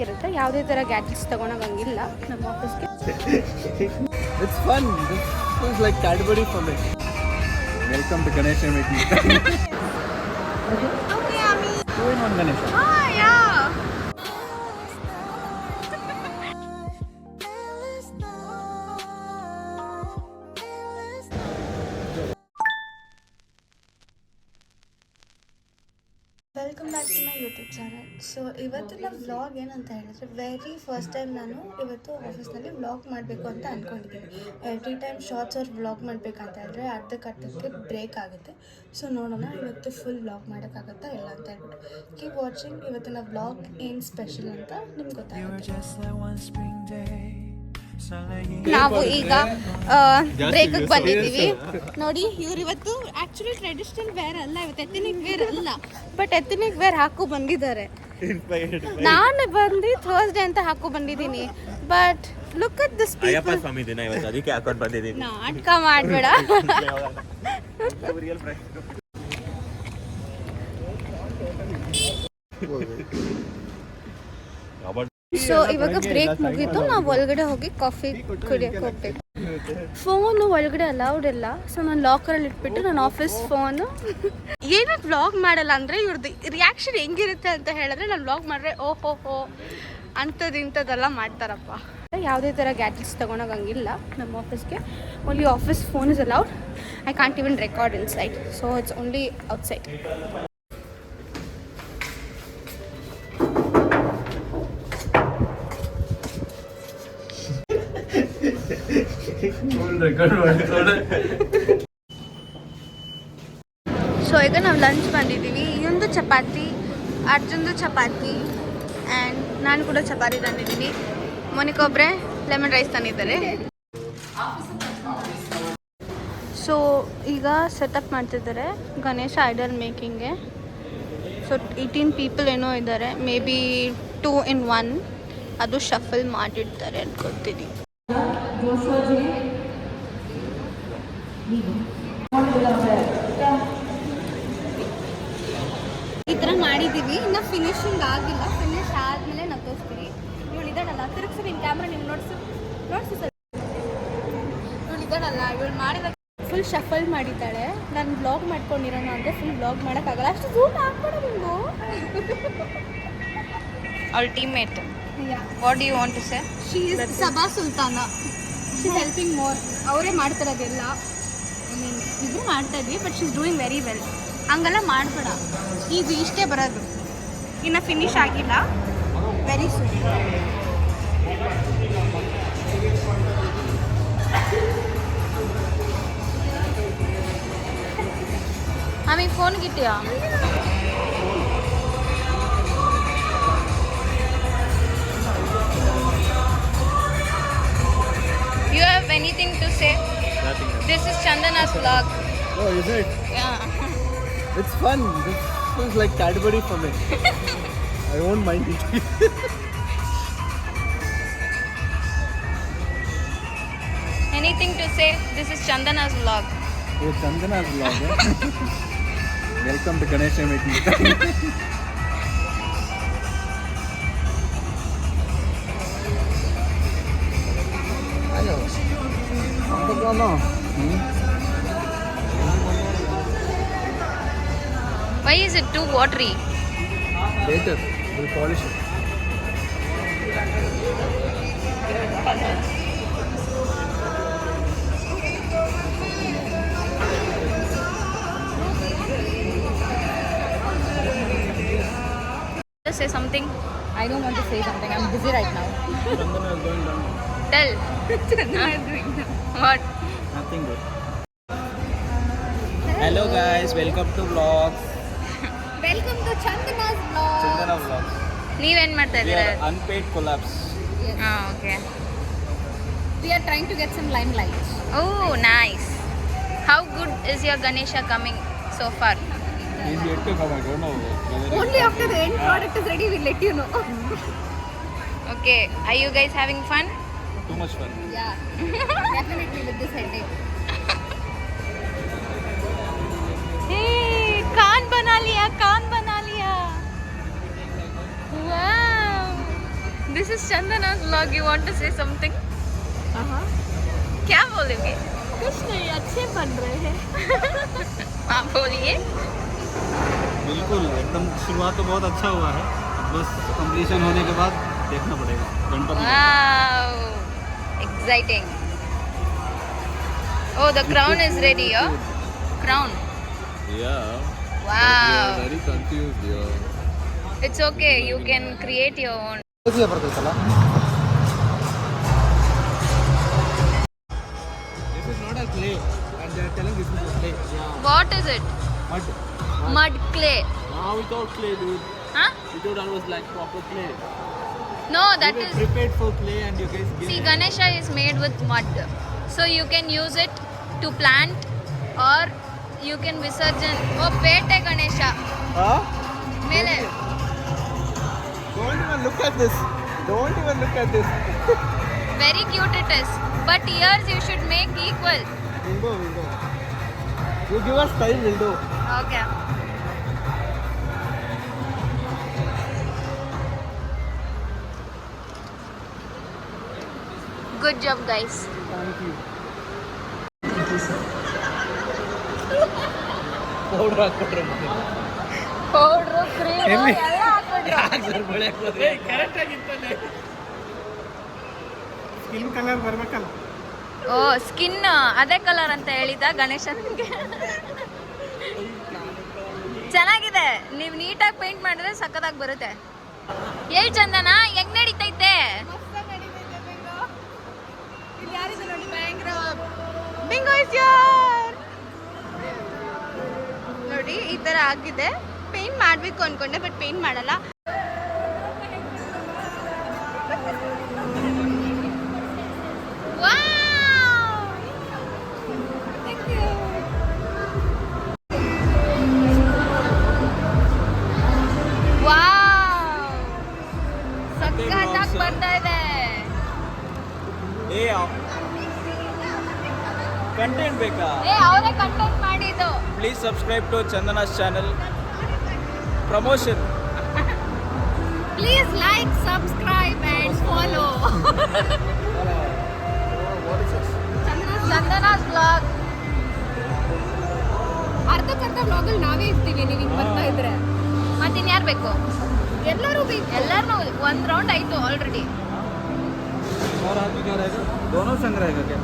ಚೆನ್ನಾಗಿರುತ್ತೆ. ಯಾವುದೇ ಥರ ಗ್ಯಾಜೆಟ್ಸ್ ತೊಗೊಳಂಗಿಲ್ಲ ನಮ್ಮ ಆಫೀಸ್ಗೆ. It's fun. This is like Cadbury for me. Welcome to Ganesha meeting. Okay, Ami. Going on Ganesha. Oh, yeah. Welcome back to my YouTube channel. So ಇವತ್ತಿನ vlog ಏನಂತ ಹೇಳಿದ್ರೆ, very first time ನಾನು ಇವತ್ತು ಆಫೀಸ್ನಲ್ಲಿ vlog ಮಾಡಬೇಕು ಅಂತ ಅಂದ್ಕೊಂಡಿದ್ದೀನಿ. Every time shorts ಅವ್ರು ವ್ಲಾಗ್ ಮಾಡಬೇಕಂತ ಹೇಳಿದ್ರೆ ಅರ್ಧಕ್ಕೆ ಬ್ರೇಕ್ ಆಗುತ್ತೆ. ಸೊ ನೋಡೋಣ ಇವತ್ತು ಫುಲ್ ವ್ಲಾಗ್ ಮಾಡೋಕ್ಕಾಗತ್ತಾ ಇಲ್ಲ ಅಂತ ಹೇಳ್ಬಿಟ್ಟು. Keep watching. ಇವತ್ತಿನ ವ್ಲಾಗ್ ಏನು ಸ್ಪೆಷಲ್ ಅಂತ ನಿಮ್ಗೆ ಗೊತ್ತಾಗುತ್ತೆ. ನಾವು ಈಗ ಬ್ರೇಕ್ ಬಂದಿದ್ದೀವಿ ನೋಡಿ. ಇವ್ರು ಇವತ್ತು ಆಕ್ಚುಲಿ ಟ್ರೆಡಿಷನಲ್ ವೇರ್ ಅಲ್ಲ, ಇವತ್ತು ಎಥನಿಕ್ ವೇರ್ ಅಲ್ಲ, ಬಟ್ ಎಥನಿಕ್ ವೇರ್ ಹಾಕು ಬಂದಿದ್ದಾರೆ. ನಾನು ಬಂದು ಥರ್ಸ್ಡೇ ಅಂತ ಹಾಕು ಬಂದಿದ್ದೀನಿ. But look at this people. ಅದಕ್ಕೆ ಹಾಕೊಂಡು ಬಂದಿದ್ದೀನಿ. ನಾಟಕ ಮಾಡಬೇಡ. ಸೊ ಇವಾಗ ಬ್ರೇಕ್ ಮುಗೀತು. ನಾವು ಒಳಗಡೆ ಹೋಗಿ ಕಾಫಿ ಕುಡಿಯೋಕೆ ಹೋಗ್ಬೇಕು. ಫೋನು ಒಳಗಡೆ ಅಲೌಡ್ ಇಲ್ಲ. ಸೊ ನಾನು ಲಾಕರಲ್ಲಿ ಇಟ್ಬಿಟ್ಟು ನನ್ನ ಆಫೀಸ್ ಫೋನು ಏನಕ್ಕೆ ವ್ಲಾಗ್ ಮಾಡಲ್ಲ ಅಂದರೆ ಇವ್ರದ್ದು ರಿಯಾಕ್ಷನ್ ಹೆಂಗಿರುತ್ತೆ ಅಂತ ಹೇಳಿದ್ರೆ, ನಾನು ವ್ಲಾಗ್ ಮಾಡಿದ್ರೆ ಓಹೋ ಅಂಥದ್ದು ಇಂಥದ್ದೆಲ್ಲ ಮಾಡ್ತಾರಪ್ಪ. ಯಾವುದೇ ಥರ ಗ್ಯಾಜೆಟ್ಸ್ ತೊಗೊಳಂಗಿಲ್ಲ ನಮ್ಮ ಆಫೀಸ್ಗೆ. Only office phone is allowed. I can't even record inside. So it's only outside. So ಈಗ ನಾವು ಲಂಚ್ ಬಂದಿದ್ದೀವಿ. ಇನ್ನೊಂದು ಚಪಾತಿ, ಅರ್ಜುನ್ದು ಚಪಾತಿ ಆ್ಯಂಡ್ ನಾನು ಕೂಡ ಚಪಾತಿ ತಂದಿದ್ದೀನಿ. ಮೊನಿಕೊಬ್ಬರೇ ಲೆಮನ್ ರೈಸ್ ತಂದಿದ್ದಾರೆ. ಸೊ ಈಗ ಸೆಟಪ್ ಮಾಡ್ತಿದ್ದಾರೆ ಗಣೇಶ ಐಡಲ್ ಮೇಕಿಂಗ್ಗೆ. ಸೊ 18 ಪೀಪಲ್ ಏನೋ ಇದ್ದಾರೆ, ಮೇ ಬಿ 2 in 1. ಅದು ಶಫಲ್ ಮಾಡಿರ್ತಾರೆ ಅನ್ಕೊತೀನಿ. ಈ ಥರ ಮಾಡಿದ್ದೀವಿ. ಇನ್ನು ಫಿನಿಶಿಂಗ್ ಆಗಿಲ್ಲ. ಫಿನಿಶ್ ಆದಮೇಲೆ ನಾವು ತೋರಿಸ್ತೀವಿ. ಇವಳು ಇದ್ದಾಳಲ್ಲ, ತಿರುಗಿಸಿ ನಿನ್ನ ಕ್ಯಾಮ್ರಾ ನಿಮ್ಗೆ ನೋಡಿಸಿ ಸರ್. ಇವಳು ಇದ್ದಾಳಲ್ಲ, ಇವಳು ಮಾಡಿದ ಫುಲ್ ಶಫಲ್ ಮಾಡಿದ್ದಾಳೆ. ನಾನು ಬ್ಲಾಗ್ ಮಾಡ್ಕೊಂಡಿರೋಣ ಅಂದರೆ ಫುಲ್ ಬ್ಲಾಗ್ ಮಾಡೋಕ್ಕಾಗಲ್ಲ. ಅಷ್ಟು ಝೂಮ್ ಹಾಕ್ಬೇಡ ನೀವು. Our teammate. What do you want to say? She is Sabah Sultana. She is helping more. ಅವರೇ ಮಾಡ್ತಿರೋದೆಲ್ಲ. ಐ ಮೀನ್ ಇಬ್ಬರು ಮಾಡ್ತಾ ಇದ್ವಿ, but she is doing very well. ಹಂಗೆಲ್ಲ ಮಾಡಬೇಡ. ಈಗ ಇಷ್ಟೇ ಬರೋದು, ಇನ್ನು ಫಿನಿಶ್ ಆಗಿಲ್ಲ. Very soon. ಆಮೇಲೆ phone ಗಿಟ್ಟಿಯಾ? You have anything to say? Nothing. This is Chandana's vlog. Oh, is it? Yeah. It's fun. This is like Cadbury for me. I won't mind it. Anything to say? This is Chandana's vlog. Oh, Chandana's vlog. Welcome to Ganesha meeting. Why is it too watery? Later, we'll polish it. Say something. I don't want to say something. I'm busy right now. Chandana is going down. Tell. What? Nothing good. Hello guys, welcome to vlogs. Welcome to Chandana's vlog. Chandana vlogs. ನೀವೇನು ಮಾಡ್ತಾ We ಇದ್ದೀರಾ? are unpaid collabs. Okay. We are trying to get some limelight. Oh, nice. How good is your Ganesha coming so far? He's yet to come. I don't know whether Only after the end product is ready, we'll let you know. Okay. Are you guys having fun? too much fun. Yeah, definitely with this headache. Hey, कान बना लिया. Wow. This is Chandana's vlog. You want to say something? क्या बोलोगे? कुछ नहीं, अच्छे बन रहे हैं. आप बोलिए. बिल्कुल एकदम शुरुआत तो बहुत अच्छा हुआ है, बस कंप्लीशन होने के बाद देखना पड़ेगा Ganpati. Wow, exciting. Oh, the crown is ready, huh? Crown. Yeah. Wow. Very confused, yeah. It's okay. You can create your own. ಬರ್ತೈತಲ್ಲ. This is not a clay, and they are telling this is a clay. Yeah. What is it? Mud. Mud clay. Now we thought clay, dude. Huh? We thought that was like proper clay. No, that We were is. prepared for clay, and you guys gave See, it. Ganesha is made with mud, so you can use it to plant, or you can visarjan. Oh, pete Ganesha. Huh? Mele. Don't even look at this. Don't even look at this. Very cute it is. But ears you should make equal. We'll go. You give us time, we'll do. Okay. Good job, guys. Thank you. Powder, cream, ಎಲ್ಲ ಹಾಕ್ಬಿಟ್ರು. Skin colour ಬರ್ಬೇಕಲ್ಲ. ಓ, skin ಅದೇ colour ಅಂತ ಹೇಳಿದ ಗಣೇಶ ನನಗೆ. ಚೆನ್ನಾಗಿದೆ. ನೀವು ನೀಟಾಗಿ paint ಮಾಡಿದ್ರೆ ಸಕ್ಕತ್ತಾಗಿ ಬರುತ್ತೆ. ಏ ಚಂದನ, ಹೆಂಗ್ ನಡೀತೈತೆ? Bingo is here. ನೋಡಿ ಈ ತರ ಆಗಿದೆ. ಪೇಂಟ್ ಮಾಡಬೇಕು ಅನ್ಕೊಂಡೆ, ಬಟ್ ಪೇಂಟ್ ಮಾಡಲ್ಲ. ಸಕ್ಕತ್ತಾಗಿ ಬರ್ತಾ ಇದೆ. ಕಂಟೆಂಟ್ ಬೇಕಾ? ಅವರೇ ಕಂಟೆಂಟ್ ಮಾಡಿದ್ದು. Please subscribe to Chandana's channel. Promotion. Please like, subscribe and follow. Chandana's vlog. ಅರ್ಧಕ್ಕರ್ಧ ವ್ಲಾಗಲ್ಲಿ ನಾವೇ ಇರ್ತೀವಿ, ನೀವು ಹಿಂಗೆ ಬರ್ತಾ ಇದ್ರೆ. ಮತ್ತಿನ್ಯಾರು ಬೇಕು? ಎಲ್ಲರೂ ಬೇಕು. ಎಲ್ಲರೂ ಒಂದು ರೌಂಡ್ ಆಯ್ತು ಆಲ್ರೆಡಿ. और आदमी क्या रहेगा? दोनों संग रहेगा क्या?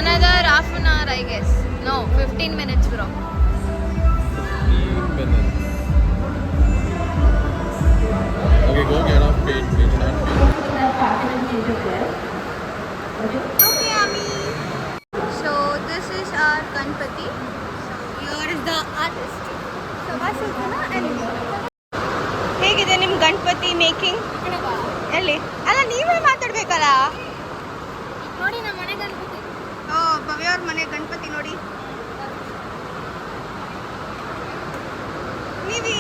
Another half an hour, I guess. No, 15 minutes, bro. 15 minutes. Okay, go get off paint. We'll start paint. Okay, Ami. So this is our Ganpati. So here is the artist. So Vasudhana and ಹೇಗಿದೆ ನಿಮ್ಮ Ganapati making? ಎಲ್ಲಿ? ಅಲ್ಲ ನೀವೇ ಮಾತಾಡ್ಬೇಕಲ್ಲ. ನೋಡಿ ನಮ್ಮ ಮನೆ ಗಣಪತಿ. ಓ, ಭವ್ಯ ಅವ್ರ ಮನೆ ಗಣಪತಿ ನೋಡಿ. ನೀವಿ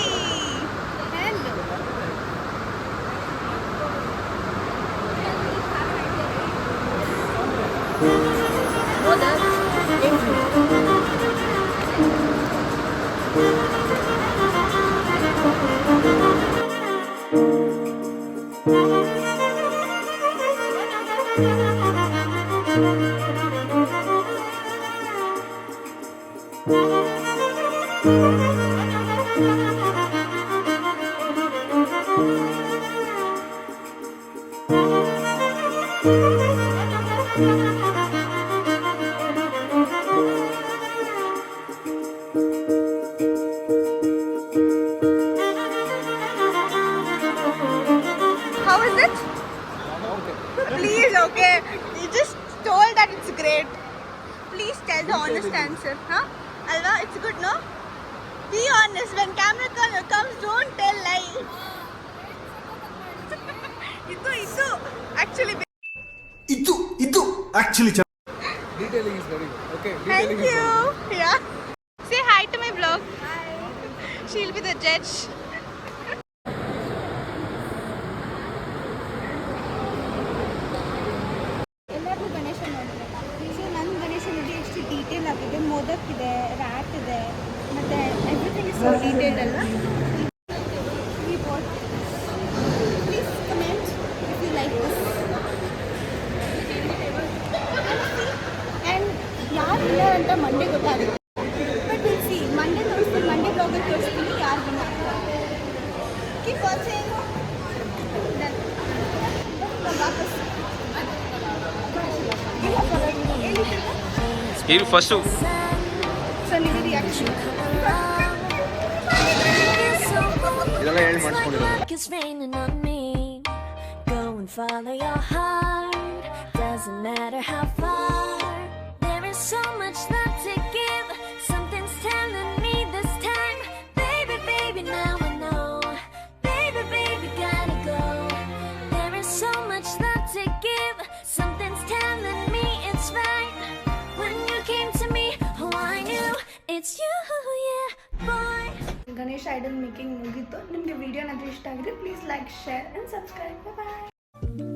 How is it? Please, okay. You just told that it's great. Please tell the honest answer, huh? Alva, it's good, no? Be honest. When camera comes, don't tell lies. Itu. Actually. Detailing is very good. Okay. Thank you. Yeah. Say hi to my vlog. Hi. She'll be the judge. ಇರಲ್ಲ. Please comment if you like this. And ಯಾರು ಇಲ್ಲ ಅಂತ Monday ಗೊತ್ತಾಗುತ್ತೆ. But will see, Monday ತೋರಿಸ್ತೀನಿ, Monday ಬ್ಲಾಗಲ್ಲಿ ತೋರಿಸ್ತೀನಿ ಯಾರು win ಆಗ್ತಾರೆ. Keep watching. ವಾಪಸ್ ಇದು ಫಸ್ಟು ಸೊ ನಿಮ್ಮ ರಿಯಾಕ್ಷನ್. ಇದೆಲ್ಲ ಹೇಳಿ ಮಾಡಿಸ್ಕೊಂಡಿರೋದು. It's raining on me. Go and follow your heart. Doesn't matter how far. There is so much love to give. Something's telling me this time. Baby, baby, now I know. Baby, baby, gotta go. There is so much love to give. Something's telling me it's right. When you came to me, oh, I knew it's you, yeah, boy. Ganesha idol making ಮುಗೀತು. ನಿಮಗೆ video ಏನಾದರೂ ಇಷ್ಟ ಆಗಿದ್ರೆ please like, share and subscribe. Bye.